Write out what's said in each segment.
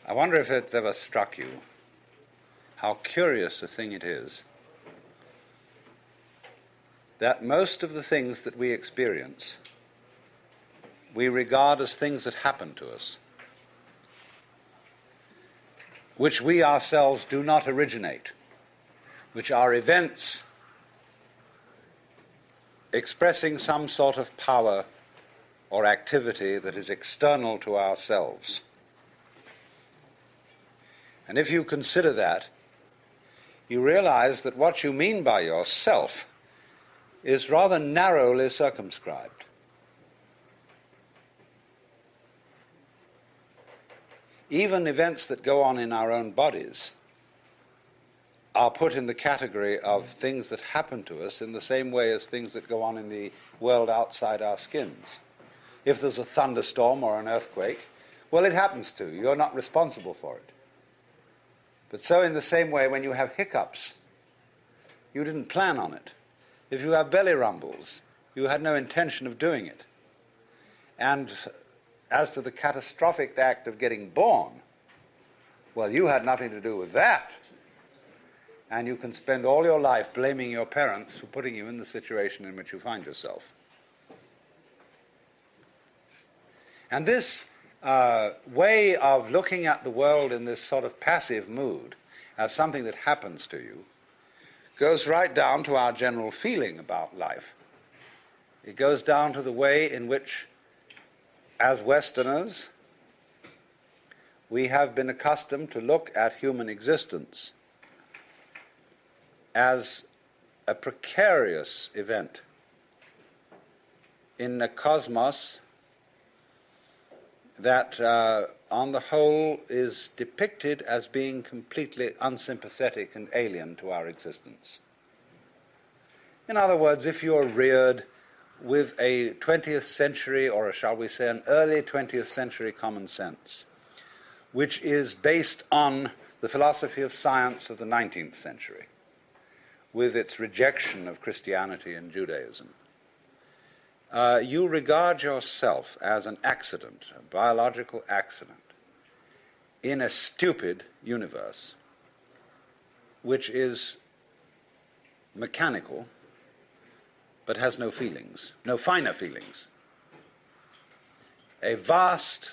I wonder if it's ever struck you how curious a thing it is that most of the things that we experience we regard as things that happen to us, which we ourselves do not originate, which are events expressing some sort of power or activity that is external to ourselves. And if you consider that, you realize that what you mean by yourself is rather narrowly circumscribed. Even events that go on in our own bodies are put in the category of things that happen to us in the same way as things that go on in the world outside our skins. If there's a thunderstorm or an earthquake, well, it happens to you. You're not responsible for it. But so in the same way, when you have hiccups, you didn't plan on it. If you have belly rumbles, you had no intention of doing it. And as to the catastrophic act of getting born, well, you had nothing to do with that. And you can spend all your life blaming your parents for putting you in the situation in which you find yourself. And this way of looking at the world in this sort of passive mood as something that happens to you goes right down to our general feeling about life. It goes down to the way in which, as Westerners, we have been accustomed to look at human existence as a precarious event in a cosmos that, on the whole, is depicted as being completely unsympathetic and alien to our existence. In other words, if you're reared with a 20th century, or shall we say an early 20th century common sense, which is based on the philosophy of science of the 19th century, with its rejection of Christianity and Judaism, you regard yourself as an accident, a biological accident, in a stupid universe, which is mechanical, but has no feelings, no finer feelings. A vast,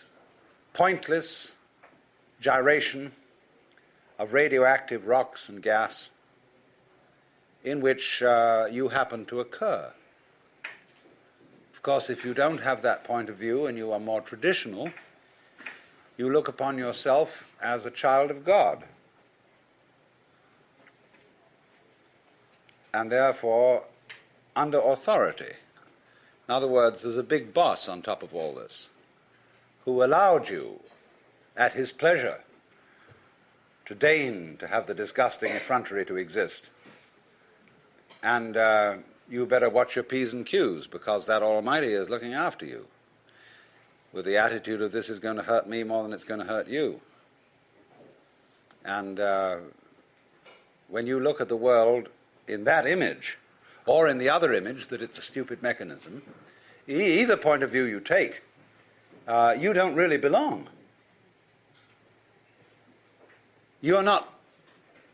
pointless gyration of radioactive rocks and gas in which you happen to occur. Of course, if you don't have that point of view and you are more traditional, you look upon yourself as a child of God. And therefore, under authority. In other words, there's a big boss on top of all this who allowed you, at his pleasure, to deign to have the disgusting effrontery to exist. And you better watch your P's and Q's, because that Almighty is looking after you with the attitude of this is going to hurt me more than it's going to hurt you. And when you look at the world in that image, or in the other image that it's a stupid mechanism, either point of view you take, you don't really belong. You're not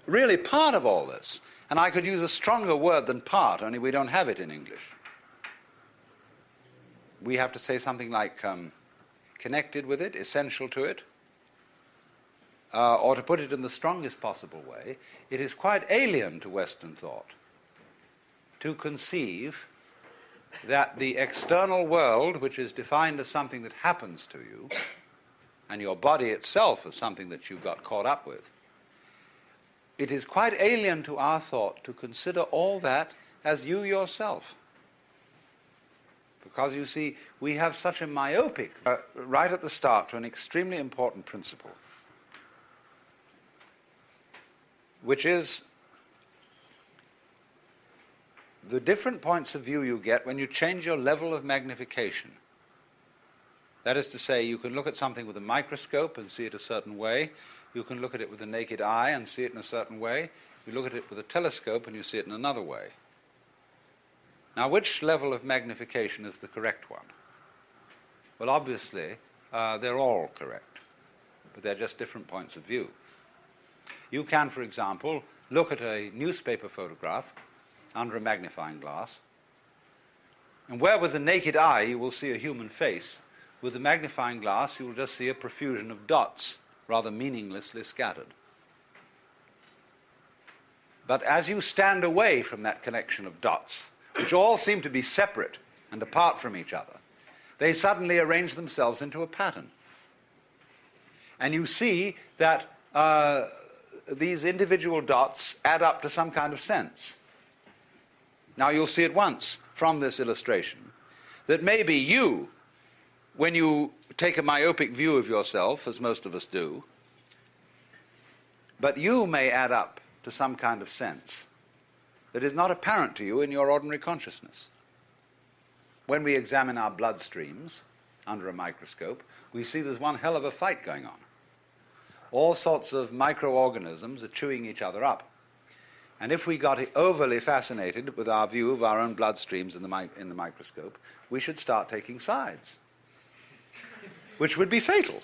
really part of all this. And I could use a stronger word than part, only we don't have it in English. We have to say something like connected with it, essential to it, or to put it in the strongest possible way, it is quite alien to Western thought to conceive that the external world, which is defined as something that happens to you, and your body itself as something that you got caught up with, it is quite alien to our thought to consider all that as you yourself. Because, you see, we have such a myopic, right at the start, to an extremely important principle, which is the different points of view you get when you change your level of magnification. That is to say, you can look at something with a microscope and see it a certain way. You can look at it with the naked eye and see it in a certain way. You look at it with a telescope and you see it in another way. Now, which level of magnification is the correct one? Well, obviously, they're all correct. but they're just different points of view. You can, for example, look at a newspaper photograph under a magnifying glass, and where with the naked eye you will see a human face, with the magnifying glass you will just see a profusion of dots, rather meaninglessly scattered. But as you stand away from that connection of dots, which all seem to be separate and apart from each other, they suddenly arrange themselves into a pattern. And you see that these individual dots add up to some kind of sense. Now you'll see at once from this illustration that maybe you, when you take a myopic view of yourself, as most of us do, but you may add up to some kind of sense that is not apparent to you in your ordinary consciousness. When we examine our bloodstreams under a microscope, we see there's one hell of a fight going on. All sorts of microorganisms are chewing each other up. And if we got overly fascinated with our view of our own bloodstreams in the microscope, we should start taking sides, which would be fatal,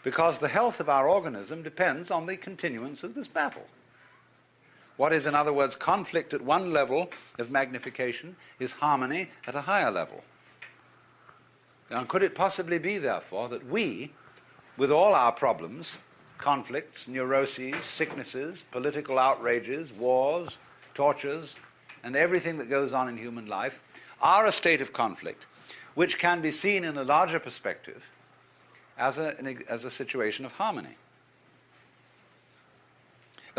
because the health of our organism depends on the continuance of this battle. What is, in other words, conflict at one level of magnification is harmony at a higher level. Now, could it possibly be, therefore, that we, with all our problems, conflicts, neuroses, sicknesses, political outrages, wars, tortures, and everything that goes on in human life, are a state of conflict which can be seen in a larger perspective as a situation of harmony?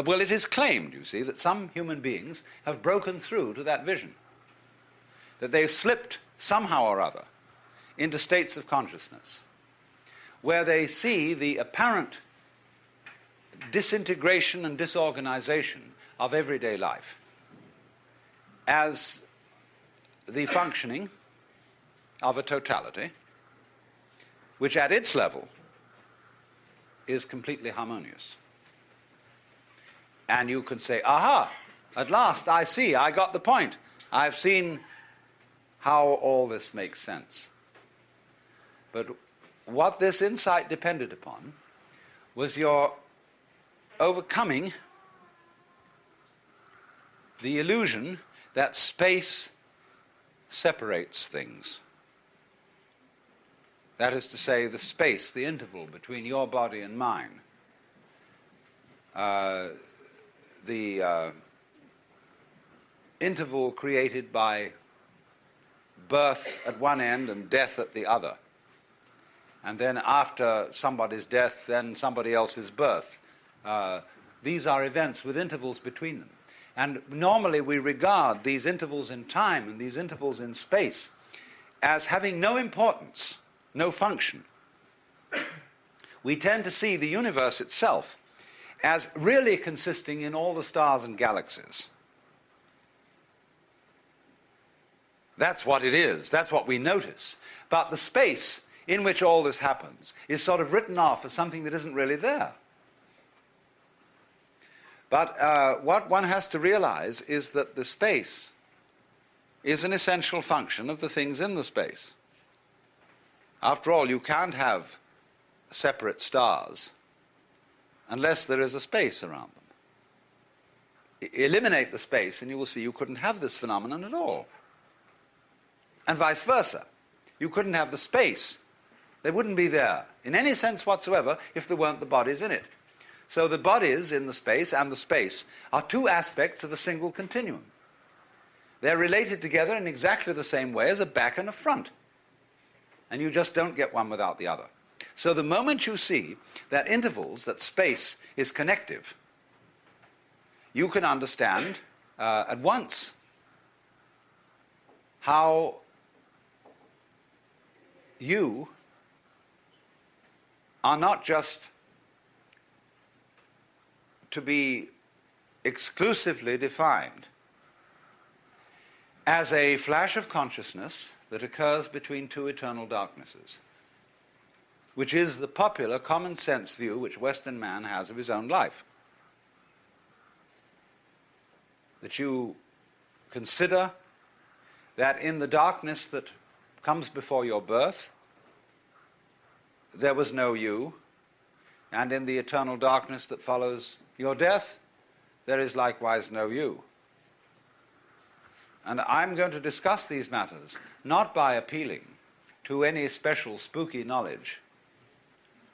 Well, it is claimed, you see, that some human beings have broken through to that vision, that they've slipped somehow or other into states of consciousness where they see the apparent disintegration and disorganization of everyday life as the functioning of a totality which at its level is completely harmonious. And you can say, aha, at last I see, I got the point. I've seen how all this makes sense. But what this insight depended upon was your overcoming the illusion that space separates things. That is to say, the space, the interval between your body and mine. The interval created by birth at one end and death at the other. And then after somebody's death, then somebody else's birth. These are events with intervals between them. And normally we regard these intervals in time and these intervals in space as having no importance, no function. We tend to see the universe itself as really consisting in all the stars and galaxies. That's what it is. That's what we notice. But the space in which all this happens is sort of written off as something that isn't really there. But what one has to realize is that the space is an essential function of the things in the space. After all, you can't have separate stars unless there is a space around them. Eliminate the space and you will see you couldn't have this phenomenon at all. And vice versa. You couldn't have the space. They wouldn't be there in any sense whatsoever if there weren't the bodies in it. So the bodies in the space and the space are two aspects of a single continuum. They're related together in exactly the same way as a back and a front. And you just don't get one without the other. So the moment you see that intervals, that space is connective, you can understand at once how you are not just to be exclusively defined as a flash of consciousness that occurs between two eternal darknesses, which is the popular common sense view which Western man has of his own life. That you consider that in the darkness that comes before your birth, there was no you, and in the eternal darkness that follows your death, there is likewise no you. And I'm going to discuss these matters not by appealing to any special spooky knowledge,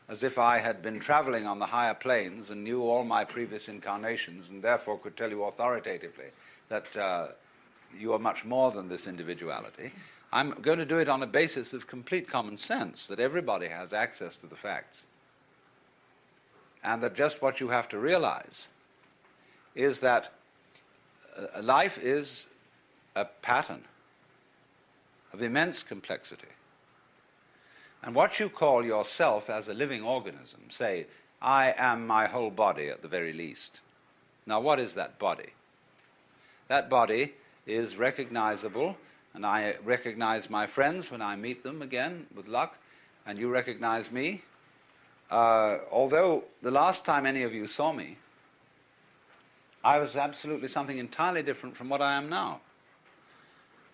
as if I had been traveling on the higher planes and knew all my previous incarnations and therefore could tell you authoritatively that you are much more than this individuality. I'm going to do it on a basis of complete common sense, that everybody has access to the facts, and that just what you have to realize is that life is a pattern of immense complexity. And what you call yourself as a living organism, say, I am my whole body at the very least. Now, what is that body? That body is recognizable, and I recognize my friends when I meet them again, with luck, and you recognize me. Although the last time any of you saw me, I was absolutely something entirely different from what I am now.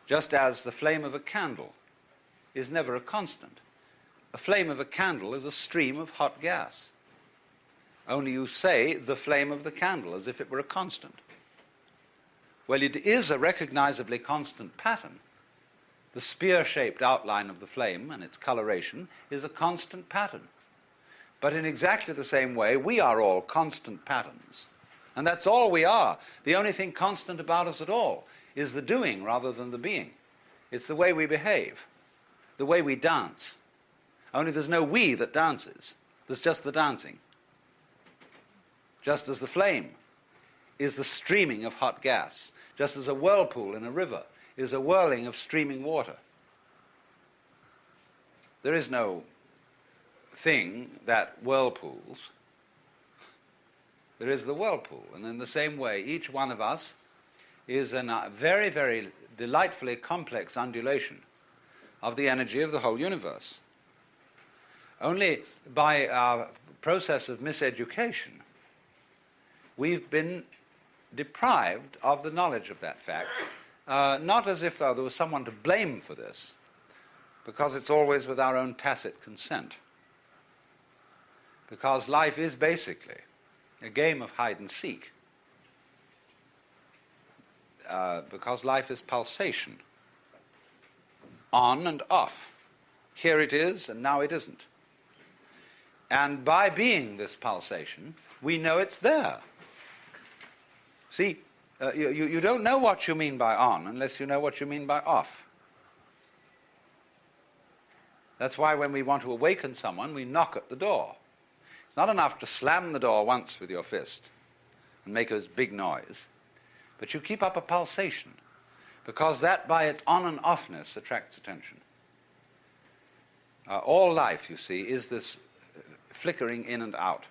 Just as the flame of a candle is never a constant. A flame of a candle is a stream of hot gas. Only you say the flame of the candle as if it were a constant. Well, it is a recognizably constant pattern. The spear-shaped outline of the flame and its coloration is a constant pattern. But in exactly the same way, we are all constant patterns. And that's all we are. The only thing constant about us at all is the doing rather than the being. It's the way we behave, the way we dance. Only there's no we that dances. There's just the dancing. Just as the flame is the streaming of hot gas, just as a whirlpool in a river is a whirling of streaming water. There is no thing that whirlpools. There is the whirlpool. And in the same way, each one of us is a very, very delightfully complex undulation of the energy of the whole universe. Only by our process of miseducation, we've been deprived of the knowledge of that fact, not as if though there was someone to blame for this, because it's always with our own tacit consent. Because life is basically a game of hide and seek. Because life is pulsation, on and off. Here it is, and now it isn't. And by being this pulsation, we know it's there. See, you don't know what you mean by on unless you know what you mean by off. That's why when we want to awaken someone, we knock at the door. It's not enough to slam the door once with your fist and make a big noise, but you keep up a pulsation, because that by its on and offness attracts attention. All life, you see, is this flickering in and out.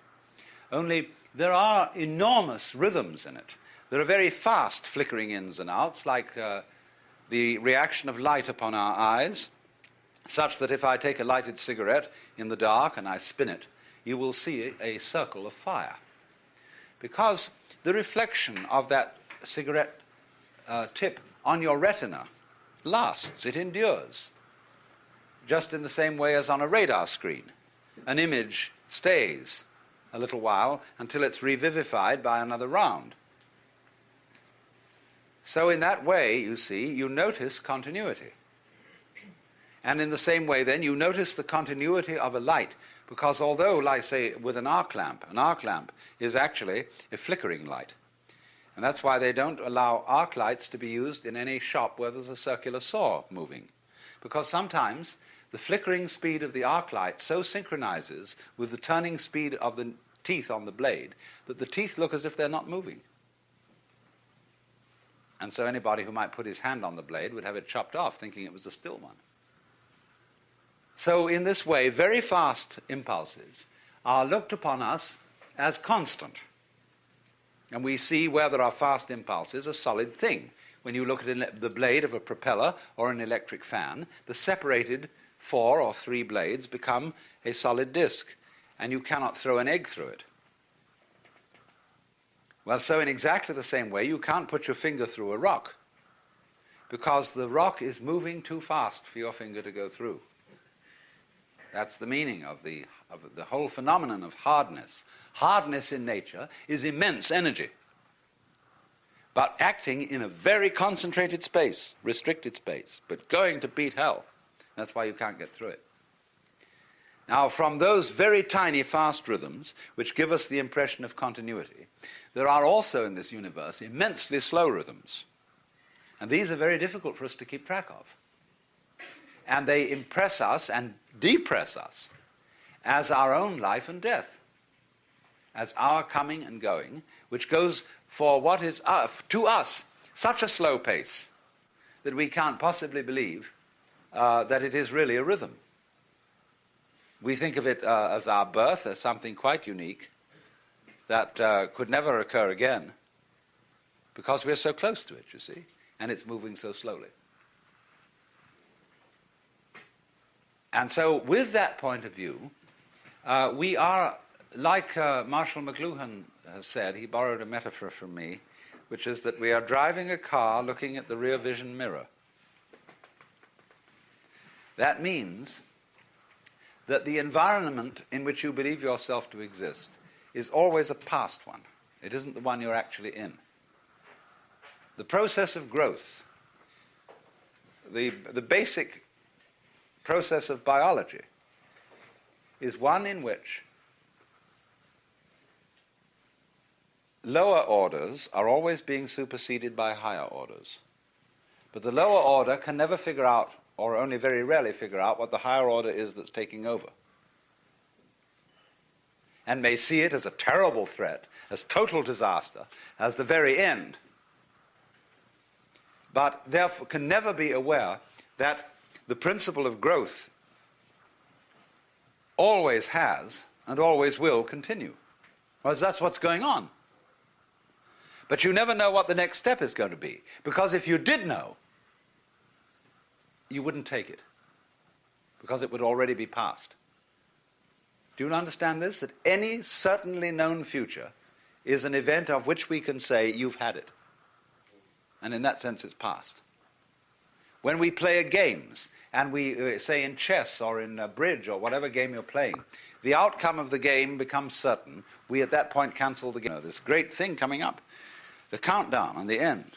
Only there are enormous rhythms in it. There are very fast flickering ins and outs, like the reaction of light upon our eyes, such that if I take a lighted cigarette in the dark and I spin it, you will see a circle of fire. Because the reflection of that cigarette tip on your retina lasts, it endures. Just in the same way as on a radar screen. An image stays a little while until it's revivified by another round. So in that way, you see, you notice continuity. And in the same way then, you notice the continuity of a light, because although, like say, with an arc lamp is actually a flickering light. And that's why they don't allow arc lights to be used in any shop where there's a circular saw moving. Because sometimes the flickering speed of the arc light so synchronizes with the turning speed of the teeth on the blade that the teeth look as if they're not moving. And so anybody who might put his hand on the blade would have it chopped off, thinking it was a still one. So in this way, very fast impulses are looked upon us as constant. And we see where there are fast impulses a solid thing. When you look at the blade of a propeller or an electric fan, the separated 4 or 3 blades become a solid disc, and you cannot throw an egg through it. Well, so in exactly the same way, you can't put your finger through a rock, because the rock is moving too fast for your finger to go through. That's the meaning of the of the whole phenomenon of hardness. Hardness in nature is immense energy, but acting in a very concentrated space, restricted space, but going to beat hell. That's why you can't get through it. Now, from those very tiny fast rhythms, which give us the impression of continuity, there are also in this universe immensely slow rhythms. And these are very difficult for us to keep track of. And they impress us and depress us as our own life and death, as our coming and going, which goes for what is to us such a slow pace that we can't possibly believe that it is really a rhythm. We think of it as our birth, as something quite unique that could never occur again because we're so close to it, you see, and it's moving so slowly. And so with that point of view, we are, like Marshall McLuhan has said, he borrowed a metaphor from me, which is that we are driving a car looking at the rear vision mirror. That means that the environment in which you believe yourself to exist is always a past one. It isn't the one you're actually in. The process of growth, the basic process of biology, is one in which lower orders are always being superseded by higher orders. But the lower order can never figure out, or only very rarely figure out, what the higher order is that's taking over, and may see it as a terrible threat, as total disaster, as the very end, but therefore can never be aware that the principle of growth always has and always will continue. Whereas that's what's going on. But you never know what the next step is going to be, because if you did know, you wouldn't take it, because it would already be past. Do you understand this? That any certainly known future is an event of which we can say, you've had it. And in that sense, it's past. When we play games, and we say in chess or in bridge or whatever game you're playing, the outcome of the game becomes certain. We at that point cancel the game. This great thing coming up, the countdown on the end.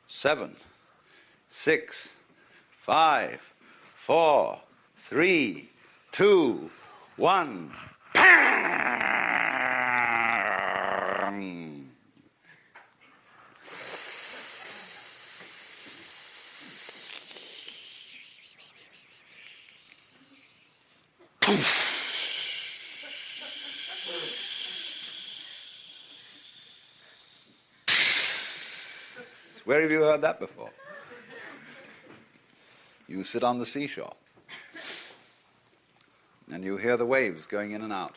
7, 6, 5, 4, 3, 2, 1. Bang! Where have you heard that before? You sit on the seashore and you hear the waves going in and out,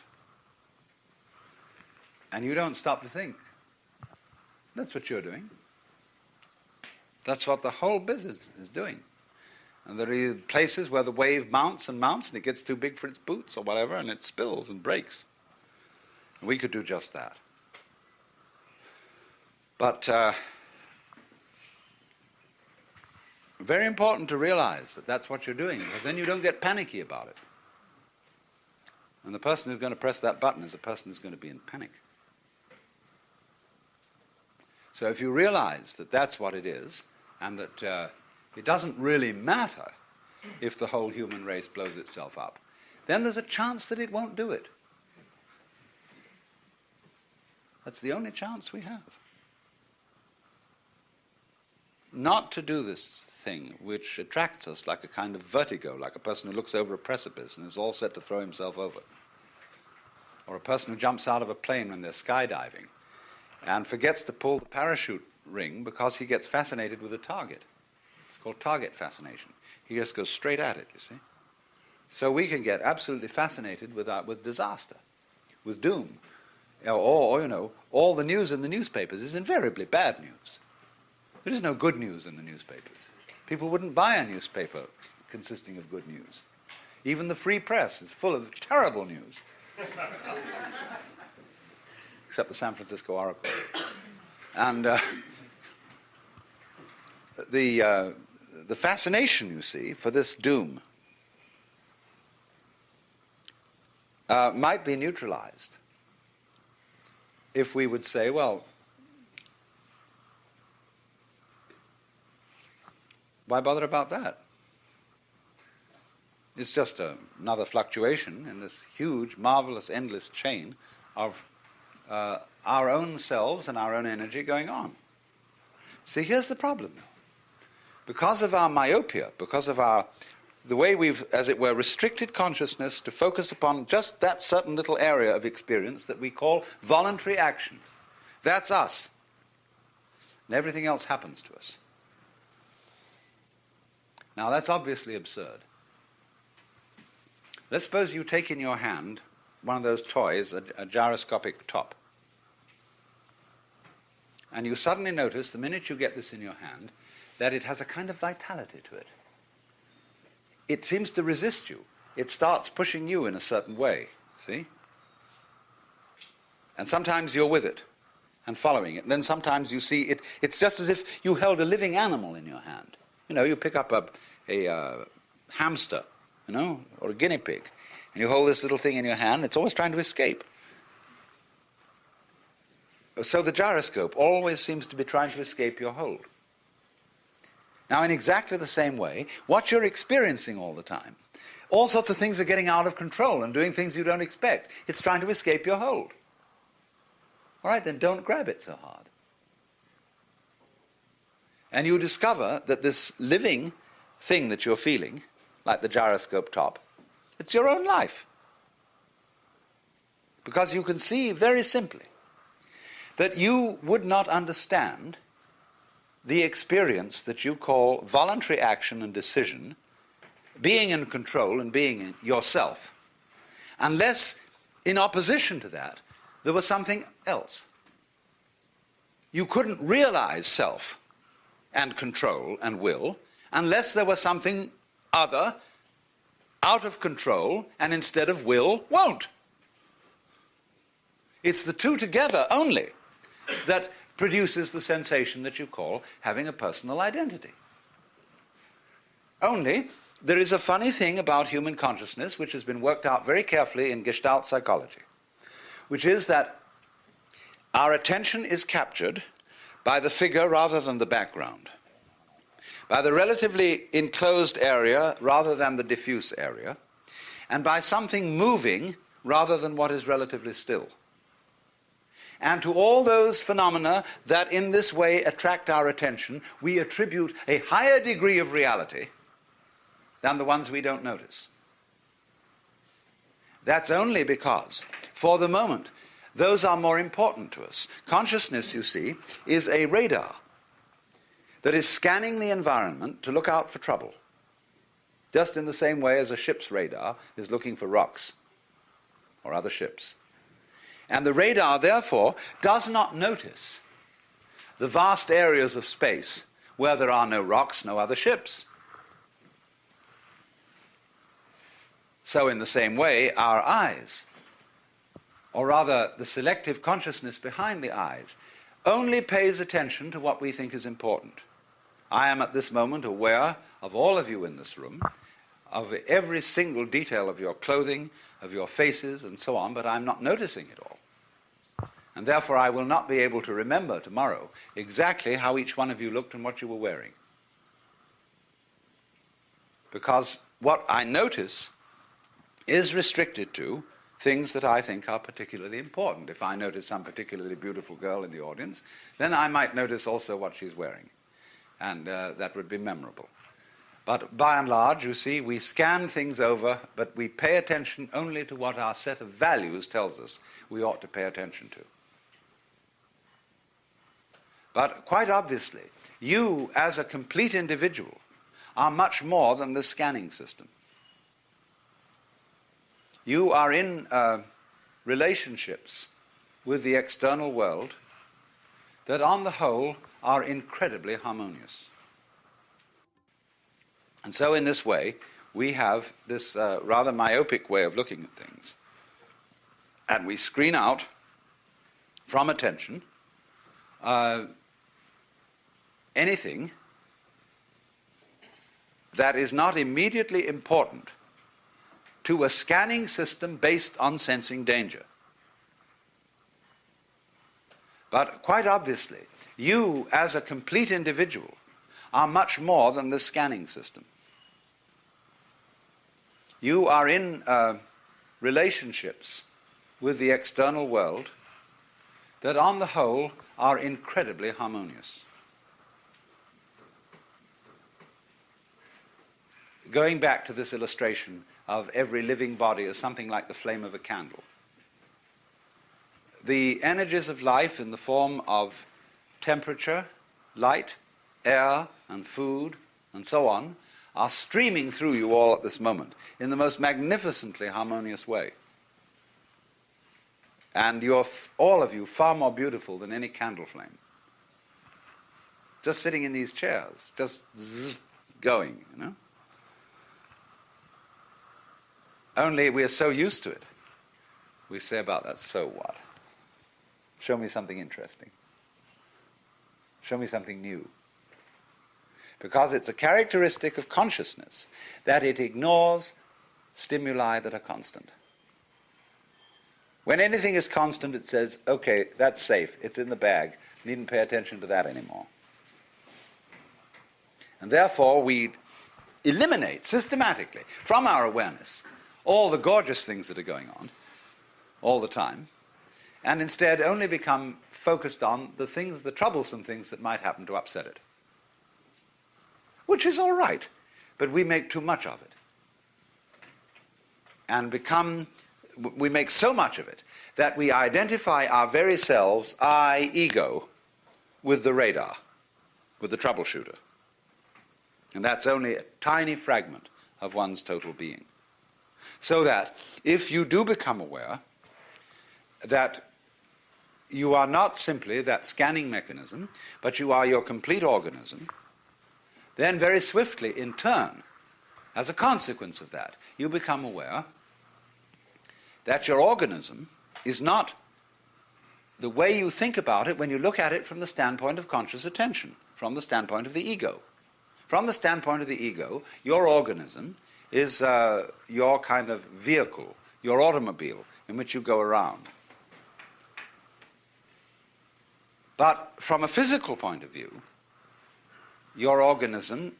and you don't stop to think. That's what you're doing. That's what the whole business is doing. And there are places where the wave mounts and mounts and it gets too big for its boots or whatever, and it spills and breaks. And we could do just that. But very important to realize that that's what you're doing, because then you don't get panicky about it. And the person who's going to press that button is a person who's going to be in panic. So if you realize that that's what it is, and that it doesn't really matter if the whole human race blows itself up, then there's a chance that it won't do it. That's the only chance we have. Not to do this thing which attracts us like a kind of vertigo, like a person who looks over a precipice and is all set to throw himself over. Or a person who jumps out of a plane when they're skydiving and forgets to pull the parachute ring because he gets fascinated with a target. It's called target fascination. He just goes straight at it, you see. So we can get absolutely fascinated with disaster, with doom. Or, you know, all the news in the newspapers is invariably bad news. There is no good news in the newspapers. People wouldn't buy a newspaper consisting of good news. Even the free press is full of terrible news. Except the San Francisco Oracle. And the fascination, you see, for this doom might be neutralized if we would say, well, why bother about that? It's just another fluctuation in this huge, marvelous, endless chain of our own selves and our own energy going on. See, here's the problem. Because of our myopia, because of the way we've, as it were, restricted consciousness to focus upon just that certain little area of experience that we call voluntary action. That's us. And everything else happens to us. Now, that's obviously absurd. Let's suppose you take in your hand one of those toys, a gyroscopic top. And you suddenly notice, the minute you get this in your hand, that it has a kind of vitality to it. It seems to resist you. It starts pushing you in a certain way, see? And sometimes you're with it and following it. And then sometimes you see it, it's just as if you held a living animal in your hand. You know, you pick up a hamster, you know, or a guinea pig, and you hold this little thing in your hand, it's always trying to escape. So the gyroscope always seems to be trying to escape your hold. Now, in exactly the same way, what you're experiencing all the time, all sorts of things are getting out of control and doing things you don't expect. It's trying to escape your hold. All right, then don't grab it so hard. And you discover that this living thing that you're feeling, like the gyroscope top, it's your own life. Because you can see very simply that you would not understand the experience that you call voluntary action and decision, being in control and being in yourself, unless in opposition to that there was something else. You couldn't realize self and control and will unless there was something other, out of control, and instead of will, won't. It's the two together only that produces the sensation that you call having a personal identity. Only, there is a funny thing about human consciousness which has been worked out very carefully in Gestalt psychology, which is that our attention is captured by the figure rather than the background, by the relatively enclosed area rather than the diffuse area, and by something moving rather than what is relatively still. And to all those phenomena that in this way attract our attention, we attribute a higher degree of reality than the ones we don't notice. That's only because, for the moment, those are more important to us. Consciousness, you see, is a radar that is scanning the environment to look out for trouble, just in the same way as a ship's radar is looking for rocks or other ships. And the radar, therefore, does not notice the vast areas of space where there are no rocks, no other ships. So in the same way, our eyes, or rather the selective consciousness behind the eyes, only pays attention to what we think is important. I am at this moment aware of all of you in this room, of every single detail of your clothing, of your faces, and so on, but I'm not noticing it all. And therefore I will not be able to remember tomorrow exactly how each one of you looked and what you were wearing. Because what I notice is restricted to things that I think are particularly important. If I notice some particularly beautiful girl in the audience, then I might notice also what she's wearing. And that would be memorable. But by and large, you see, we scan things over, but we pay attention only to what our set of values tells us we ought to pay attention to. But quite obviously, you as a complete individual are much more than the scanning system. You are in relationships with the external world that on the whole are incredibly harmonious. And so in this way, we have this rather myopic way of looking at things. And we screen out from attention anything that is not immediately important to a scanning system based on sensing danger. But quite obviously, you as a complete individual are much more than the scanning system. You are in relationships with the external world that on the whole are incredibly harmonious. Going back to this illustration of every living body as something like the flame of a candle. The energies of life in the form of temperature, light, air, and food, and so on, are streaming through you all at this moment in the most magnificently harmonious way. And you're, all of you, far more beautiful than any candle flame. Just sitting in these chairs, just going, you know. Only we are so used to it. We say about that, so what? Show me something interesting. Show me something new. Because it's a characteristic of consciousness that it ignores stimuli that are constant. When anything is constant, it says, okay, that's safe, it's in the bag, needn't pay attention to that anymore. And therefore we eliminate systematically from our awareness all the gorgeous things that are going on all the time, and instead only become focused on the things, the troublesome things that might happen to upset it. Which is all right, but we make too much of it. And we make so much of it that we identify our very selves, I, ego, with the radar, with the troubleshooter. And that's only a tiny fragment of one's total being. So that if you do become aware that you are not simply that scanning mechanism, but you are your complete organism, then very swiftly, in turn, as a consequence of that, you become aware that your organism is not the way you think about it when you look at it from the standpoint of conscious attention, from the standpoint of the ego. From the standpoint of the ego, your organism is your kind of vehicle, your automobile in which you go around. But from a physical point of view, your organism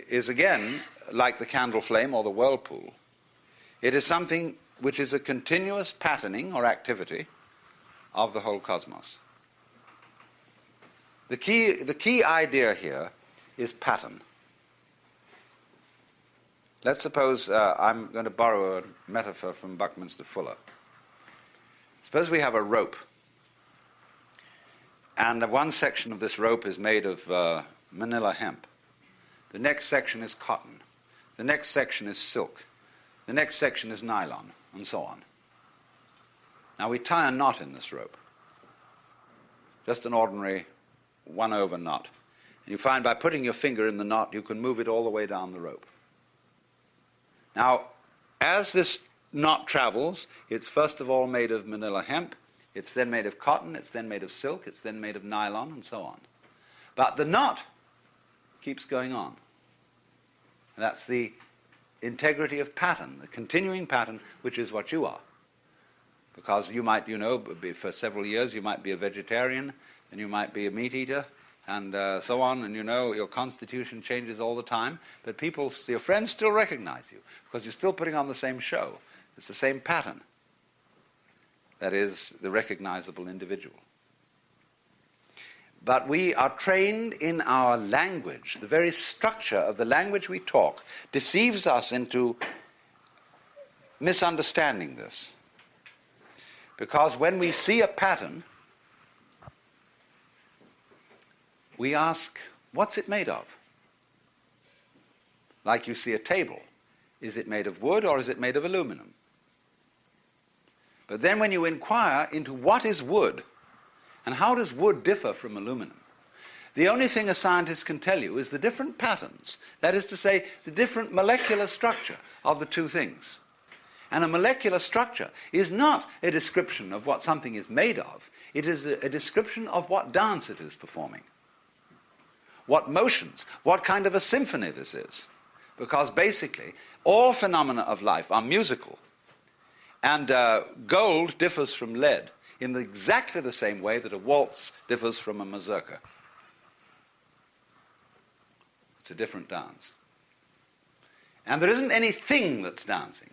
is again like the candle flame or the whirlpool. It is something which is a continuous patterning or activity of the whole cosmos. The key idea here is pattern. Let's suppose I'm going to borrow a metaphor from Buckminster Fuller. Suppose we have a rope, and one section of this rope is made of manila hemp. The next section is cotton. The next section is silk. The next section is nylon, and so on. Now we tie a knot in this rope. Just an ordinary 1/over knot. And you find by putting your finger in the knot, you can move it all the way down the rope. Now, as this knot travels, it's first of all made of manila hemp, it's then made of cotton, it's then made of silk, it's then made of nylon, and so on. But the knot keeps going on. And that's the integrity of pattern, the continuing pattern, which is what you are. Because you might, for several years you might be a vegetarian, and you might be a meat eater, and so on, and your constitution changes all the time, but your friends still recognize you, because you're still putting on the same show. It's the same pattern. That is the recognizable individual. But we are trained in our language. The very structure of the language we talk deceives us into misunderstanding this. Because when we see a pattern, we ask, what's it made of? Like you see a table. Is it made of wood or is it made of aluminum? But then when you inquire into what is wood, and how does wood differ from aluminum, the only thing a scientist can tell you is the different patterns, that is to say, the different molecular structure of the two things. And a molecular structure is not a description of what something is made of. It is a description of what dance it is performing, what motions, what kind of a symphony this is. because basically all phenomena of life are musical. And gold differs from lead in exactly the same way that a waltz differs from a mazurka. It's a different dance. And there isn't anything that's dancing.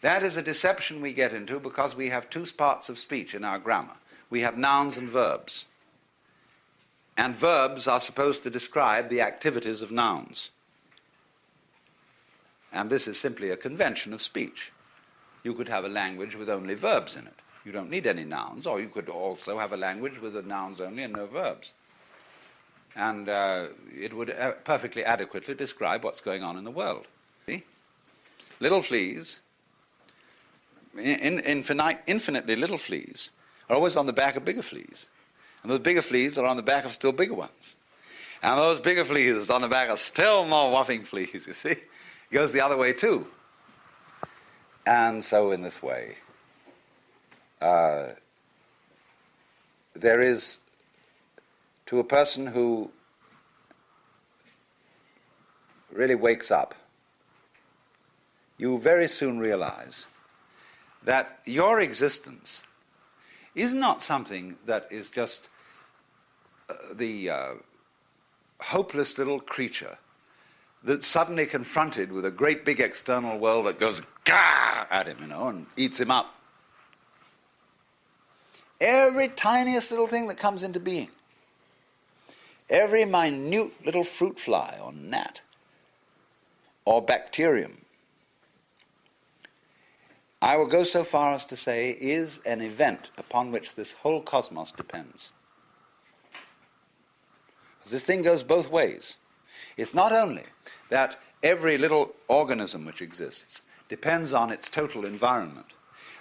That is a deception we get into because we have two parts of speech in our grammar. We have nouns and verbs. And verbs are supposed to describe the activities of nouns. And this is simply a convention of speech. You could have a language with only verbs in it. You don't need any nouns, or you could also have a language with the nouns only and no verbs. And it would perfectly adequately describe what's going on in the world. See? Little fleas, infinitely little fleas, are always on the back of bigger fleas. And those bigger fleas are on the back of still bigger ones. And those bigger fleas are on the back of still more whopping fleas, you see? It goes the other way too. And so in this way, there is, to a person who really wakes up, you very soon realize that your existence is not something that is just the hopeless little creature that's suddenly confronted with a great big external world that goes gah at him, and eats him up. Every tiniest little thing that comes into being, every minute little fruit fly or gnat or bacterium, I will go so far as to say is an event upon which this whole cosmos depends. This thing goes both ways. It's not only that every little organism which exists depends on its total environment.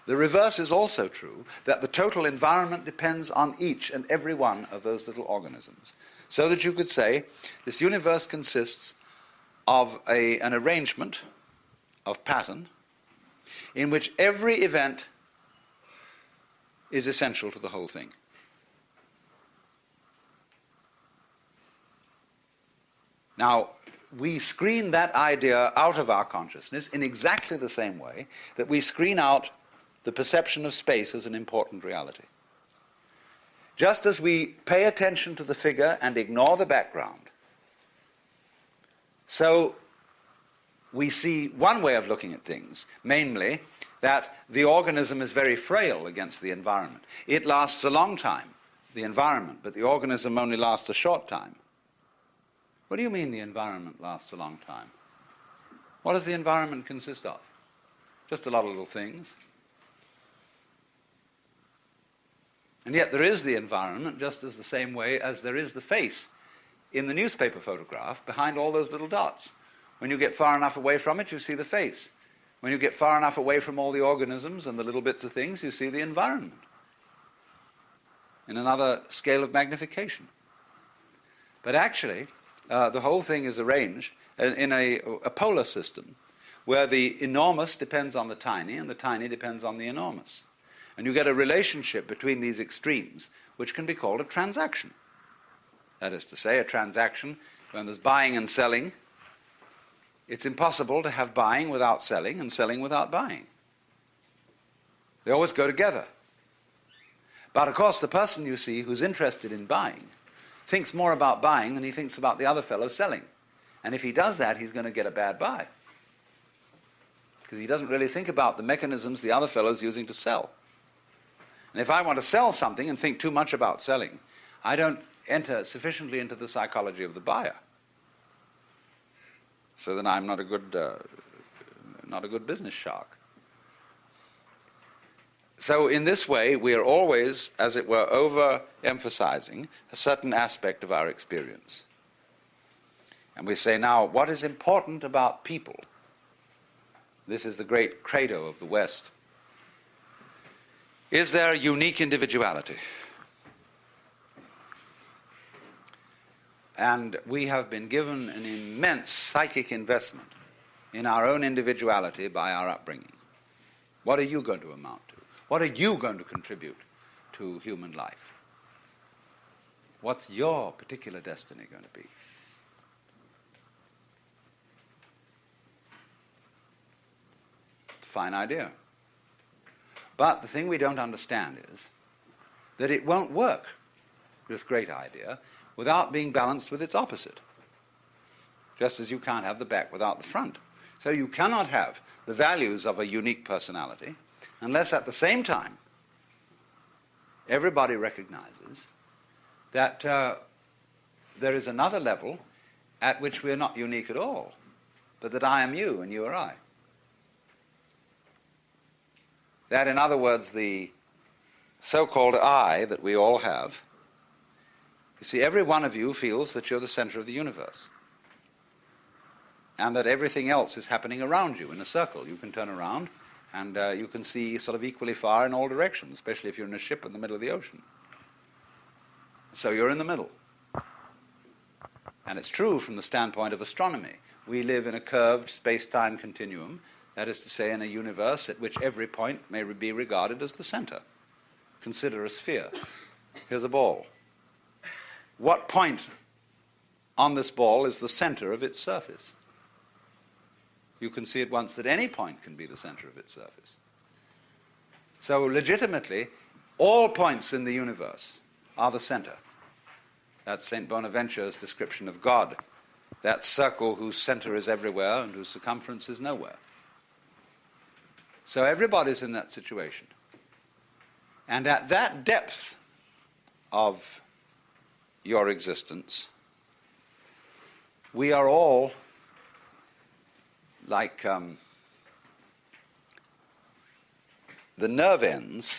The reverse is also true, that the total environment depends on each and every one of those little organisms. So that you could say this universe consists of an arrangement of pattern in which every event is essential to the whole thing. Now, we screen that idea out of our consciousness in exactly the same way that we screen out the perception of space as an important reality. Just as we pay attention to the figure and ignore the background, so we see one way of looking at things, namely that the organism is very frail against the environment. It lasts a long time, the environment, but the organism only lasts a short time. What do you mean the environment lasts a long time? What does the environment consist of? Just a lot of little things. And yet there is the environment just as the same way as there is the face in the newspaper photograph behind all those little dots. When you get far enough away from it, you see the face. When you get far enough away from all the organisms and the little bits of things, you see the environment in another scale of magnification. But actually, the whole thing is arranged in a polar system where the enormous depends on the tiny and the tiny depends on the enormous. And you get a relationship between these extremes which can be called a transaction. That is to say, a transaction when there's buying and selling. It's impossible to have buying without selling and selling without buying. They always go together. But of course, the person you see who's interested in buying thinks more about buying than he thinks about the other fellow selling. And if he does that, he's going to get a bad buy. Because he doesn't really think about the mechanisms the other fellow's using to sell. And if I want to sell something and think too much about selling, I don't enter sufficiently into the psychology of the buyer. So then I'm not a good business shark. So in this way, we are always, as it were, overemphasizing a certain aspect of our experience. And we say, now, what is important about people? This is the great credo of the West. Is there unique individuality? And we have been given an immense psychic investment in our own individuality by our upbringing. What are you going to amount to? What are you going to contribute to human life? What's your particular destiny going to be? fine idea. But the thing we don't understand is that it won't work, this great idea, without being balanced with its opposite. Just as you can't have the back without the front. So you cannot have the values of a unique personality unless at the same time everybody recognizes that there is another level at which we are not unique at all, but that I am you and you are I. That, in other words, the so-called I that we all have, you see, every one of you feels that you're the center of the universe, and that everything else is happening around you in a circle. You can turn around and you can see sort of equally far in all directions, especially if you're in a ship in the middle of the ocean. So you're in the middle. And it's true from the standpoint of astronomy. We live in a curved space-time continuum, that is to say, in a universe at which every point may be regarded as the center. Consider a sphere. Here's a ball. What point on this ball is the center of its surface? You can see at once that any point can be the center of its surface. So legitimately, all points in the universe are the center. That's St. Bonaventure's description of God, that circle whose center is everywhere and whose circumference is nowhere. So everybody's in that situation. And at that depth of your existence, we are all like the nerve ends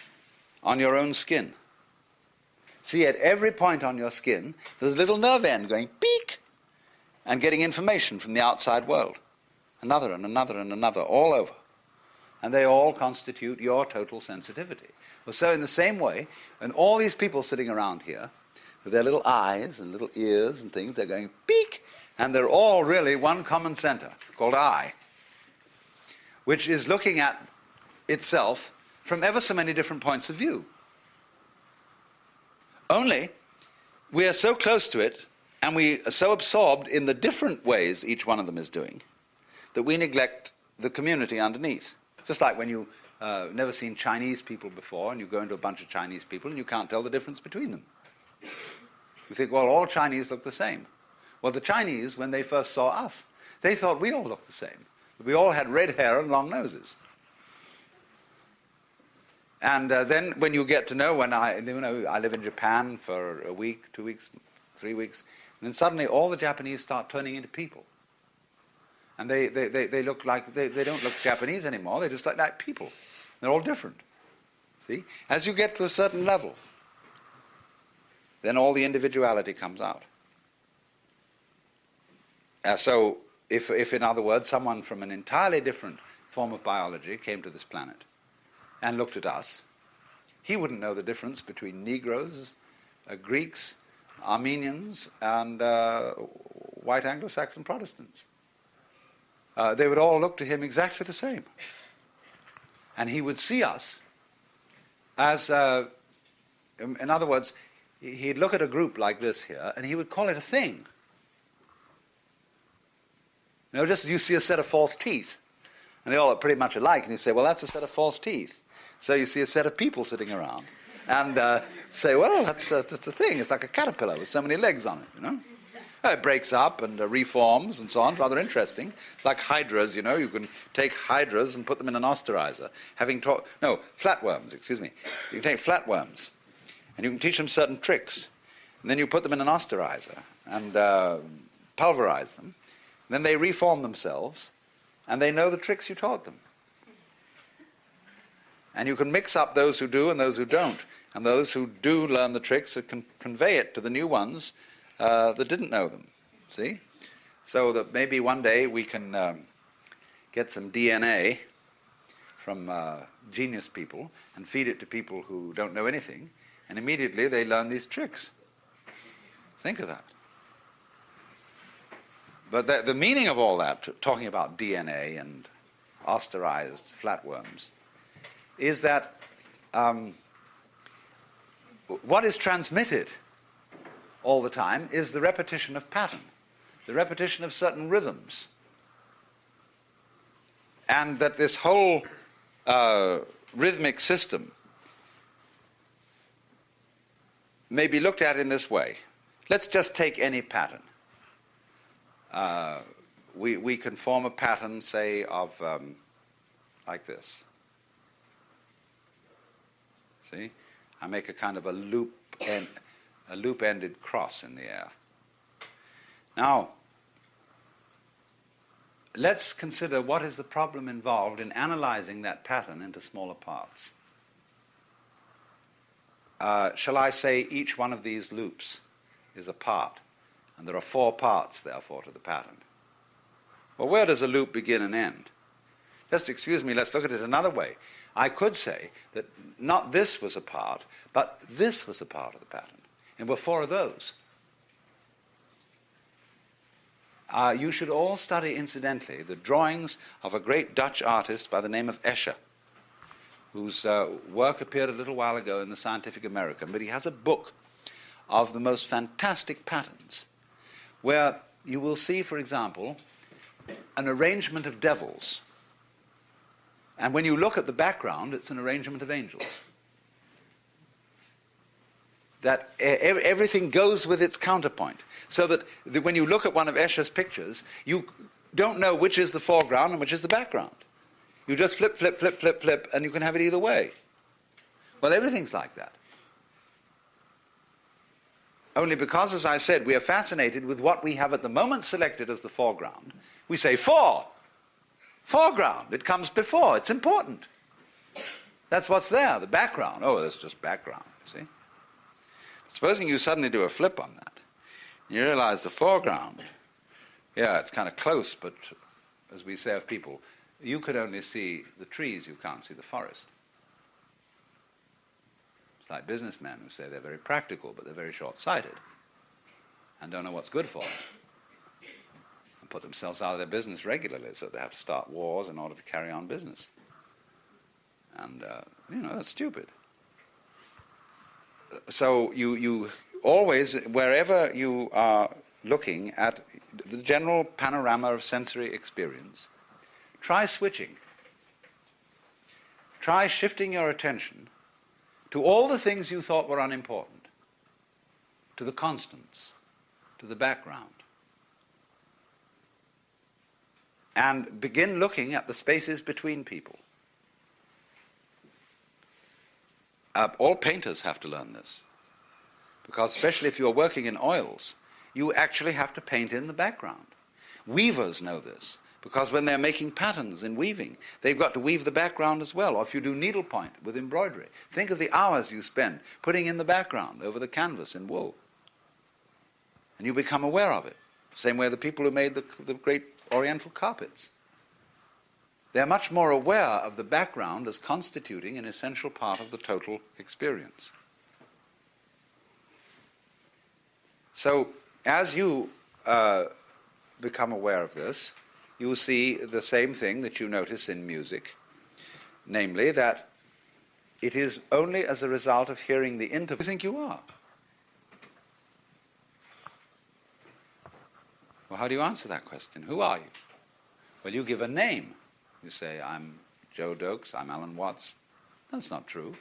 on your own skin. See, at every point on your skin, there's a little nerve end going peek and getting information from the outside world. Another and another and another, all over. And they all constitute your total sensitivity. Well, so in the same way, when all these people sitting around here, with their little eyes and little ears and things, they're going peek, and they're all really one common center, called I, which is looking at itself from ever so many different points of view. Only, we are so close to it, and we are so absorbed in the different ways each one of them is doing, that we neglect the community underneath. Just like when you never seen Chinese people before, and you go into a bunch of Chinese people, and you can't tell the difference between them. You think, well, all Chinese look the same. Well, the Chinese, when they first saw us, they thought we all looked the same. We all had red hair and long noses. And then when you get to know, when I live in Japan for a week, 2 weeks, 3 weeks, and then suddenly all the Japanese start turning into people. And they look like, they don't look Japanese anymore, they just look like people. They're all different. See? As you get to a certain level, then all the individuality comes out. So if in other words, someone from an entirely different form of biology came to this planet and looked at us, he wouldn't know the difference between Negroes, Greeks, Armenians, and white Anglo-Saxon Protestants. They would all look to him exactly the same. And he would see us as, in other words, he'd look at a group like this here, and he would call it a thing. Just as you see a set of false teeth, and they all look pretty much alike, and you say, well, that's a set of false teeth. So you see a set of people sitting around, and say, well, that's just a thing. It's like a caterpillar with so many legs on it, It breaks up and reforms and so on. Rather interesting. It's like hydras, you can take hydras and put them in an osterizer. Flatworms, excuse me. You can take flatworms, and you can teach them certain tricks. And then you put them in an osterizer and pulverize them. And then they reform themselves, and they know the tricks you taught them. And you can mix up those who do and those who don't. And those who do learn the tricks can convey it to the new ones that didn't know them. See? So that maybe one day we can get some DNA from genius people and feed it to people who don't know anything, and immediately they learn these tricks. Think of that. But the meaning of all that, talking about DNA and osterized flatworms, is that what is transmitted all the time is the repetition of pattern, the repetition of certain rhythms. And that this whole rhythmic system may be looked at in this way. Let's just take any pattern. We can form a pattern, say, of like this. See? I make a kind of a loop-ended cross in the air. Now, let's consider what is the problem involved in analyzing that pattern into smaller parts. Shall I say each one of these loops is a part, and there are 4 parts, therefore, to the pattern? Well, where does a loop begin and end? Just excuse me, let's look at it another way. I could say that not this was a part, but this was a part of the pattern. And there were 4 of those. You should all study, incidentally, the drawings of a great Dutch artist by the name of Escher, whose work appeared a little while ago in the Scientific American, but he has a book of the most fantastic patterns, where you will see, for example, an arrangement of devils. And when you look at the background, it's an arrangement of angels. That everything goes with its counterpoint. So that when you look at one of Escher's pictures, you don't know which is the foreground and which is the background. You just flip, flip, flip, flip, flip, and you can have it either way. Well, everything's like that. Only because, as I said, we are fascinated with what we have at the moment selected as the foreground, we say foreground. It comes before. It's important. That's what's there, the background. Oh, that's just background, see? Supposing you suddenly do a flip on that, you realize the foreground, yeah, it's kind of close, but as we say of people, you could only see the trees, you can't see the forest. It's like businessmen who say they're very practical, but they're very short-sighted and don't know what's good for them, and put themselves out of their business regularly, so they have to start wars in order to carry on business. And, that's stupid. So you always, wherever you are looking at the general panorama of sensory experience, try switching. Try shifting your attention to all the things you thought were unimportant, to the constants, to the background. And begin looking at the spaces between people. All painters have to learn this, because especially if you're working in oils, you actually have to paint in the background. Weavers know this, because when they're making patterns in weaving, they've got to weave the background as well. Or if you do needlepoint with embroidery, think of the hours you spend putting in the background over the canvas in wool. And you become aware of it. Same way the people who made the great oriental carpets. They're much more aware of the background as constituting an essential part of the total experience. So, as you become aware of this, you see the same thing that you notice in music, namely that it is only as a result of hearing the interval. Who do you think you are? Well, how do you answer that question? Who are you? Well, you give a name. You say, I'm Joe Dokes, I'm Alan Watts. That's not true.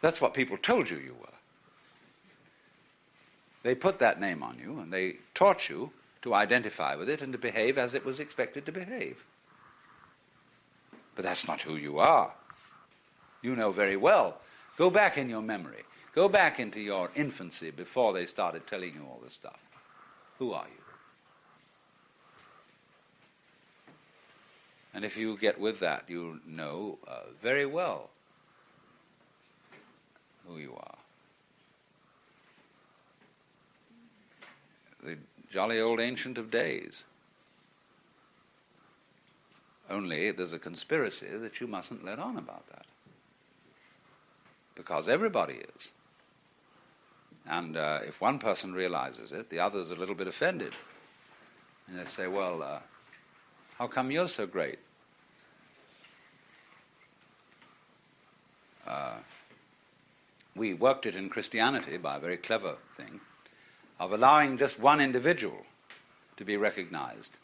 That's what people told you you were. They put that name on you, and they taught you to identify with it and to behave as it was expected to behave. But that's not who you are. You know very well. Go back in your memory. Go back into your infancy before they started telling you all this stuff. Who are you? And if you get with that, you know very well who you are. The jolly old Ancient of Days. Only there's a conspiracy that you mustn't let on about that. Because everybody is. And if one person realizes it, the other's a little bit offended. And they say, well, how come you're so great? We worked it in Christianity by a very clever thing of allowing just one individual to be recognized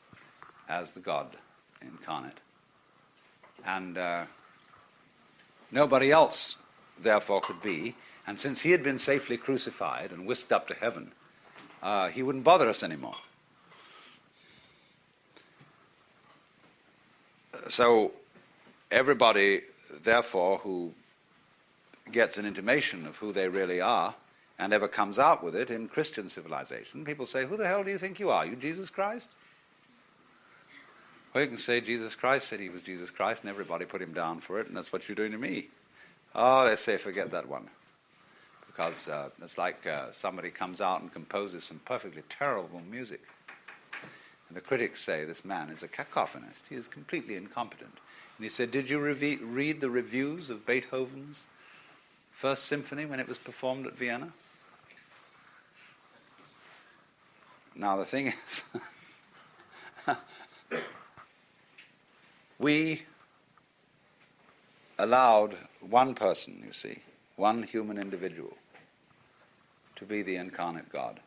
as the God incarnate. And nobody else, therefore, could be. And since he had been safely crucified and whisked up to heaven, he wouldn't bother us anymore. So everybody, therefore, who gets an intimation of who they really are and ever comes out with it in Christian civilization, people say, who the hell do you think you are? You Jesus Christ? Well, you can say Jesus Christ said he was Jesus Christ and everybody put him down for it, and that's what you're doing to me. Oh, they say, forget that one. Because it's like somebody comes out and composes some perfectly terrible music. And the critics say this man is a cacophonist. He is completely incompetent. And he said, did you read the reviews of Beethoven's First Symphony when it was performed at Vienna? Now the thing is, we allowed one person, you see, one human individual, to be the incarnate God.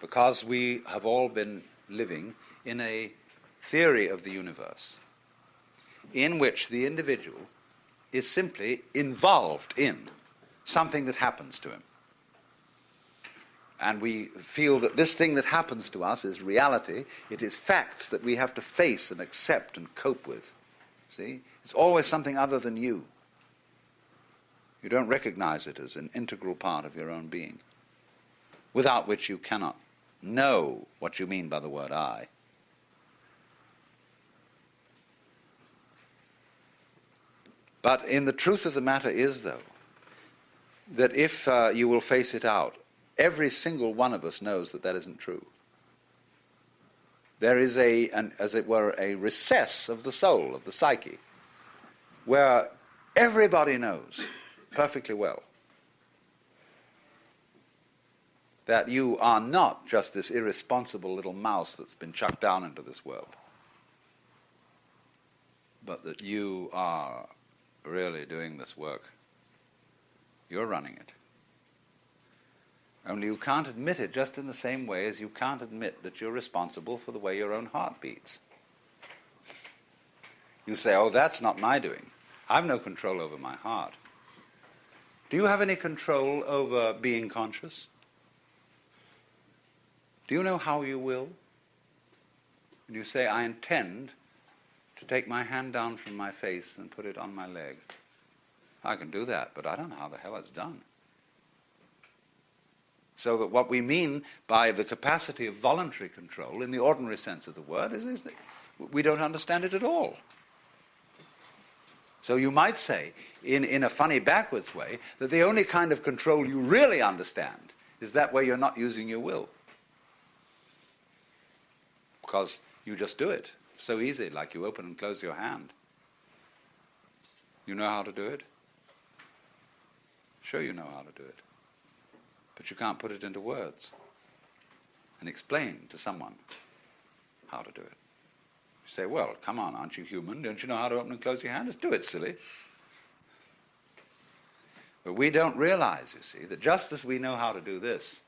Because we have all been living in a theory of the universe in which the individual is simply involved in something that happens to him. And we feel that this thing that happens to us is reality. It is facts that we have to face and accept and cope with. See? It's always something other than you. You don't recognize it as an integral part of your own being, without which you cannot know what you mean by the word I. But in the truth of the matter is, though, that if you will face it out, every single one of us knows that that isn't true. There is as it were, a recess of the soul, of the psyche, where everybody knows perfectly well that you are not just this irresponsible little mouse that's been chucked down into this world, but that you are really doing this work. You're running it. Only you can't admit it just in the same way as you can't admit that you're responsible for the way your own heart beats. You say, oh, that's not my doing. I've no control over my heart. Do you have any control over being conscious? Do you know how you will? And you say, I intend to take my hand down from my face and put it on my leg. I can do that, but I don't know how the hell it's done. So that what we mean by the capacity of voluntary control, in the ordinary sense of the word, is that we don't understand it at all. So you might say, in a funny backwards way, that the only kind of control you really understand is that where you're not using your will. Because you just do it so easy, like you open and close your hand. You know how to do it? Sure you know how to do it. But you can't put it into words and explain to someone how to do it. You say, well, come on, aren't you human? Don't you know how to open and close your hand? Just do it, silly. But we don't realize, you see, that just as we know how to do this,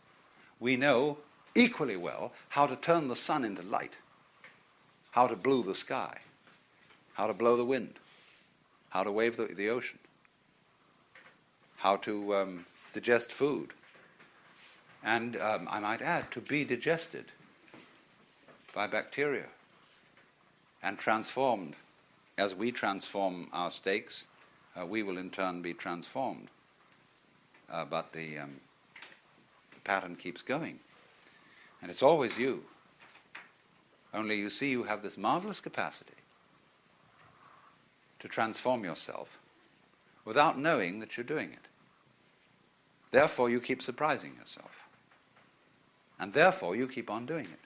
we know equally well how to turn the sun into light, how to blue the sky, how to blow the wind, how to wave the ocean, how to digest food, and I might add, to be digested by bacteria and transformed. As we transform our steaks, we will in turn be transformed. But the pattern keeps going. And it's always you. Only you see you have this marvelous capacity to transform yourself without knowing that you're doing it. Therefore, you keep surprising yourself. And therefore, you keep on doing it.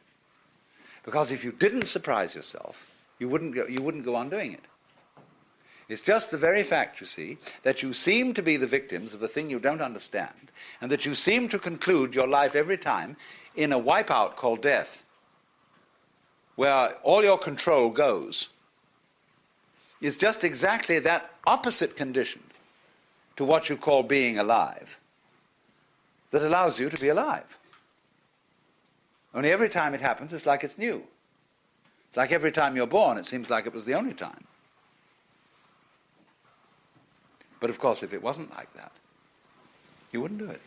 Because if you didn't surprise yourself, you wouldn't go on doing it. It's just the very fact, you see, that you seem to be the victims of a thing you don't understand, and that you seem to conclude your life every time in a wipeout called death, where all your control goes, is just exactly that opposite condition to what you call being alive that allows you to be alive. Only every time it happens, it's like it's new. It's like every time you're born, it seems like it was the only time. But of course, if it wasn't like that, you wouldn't do it.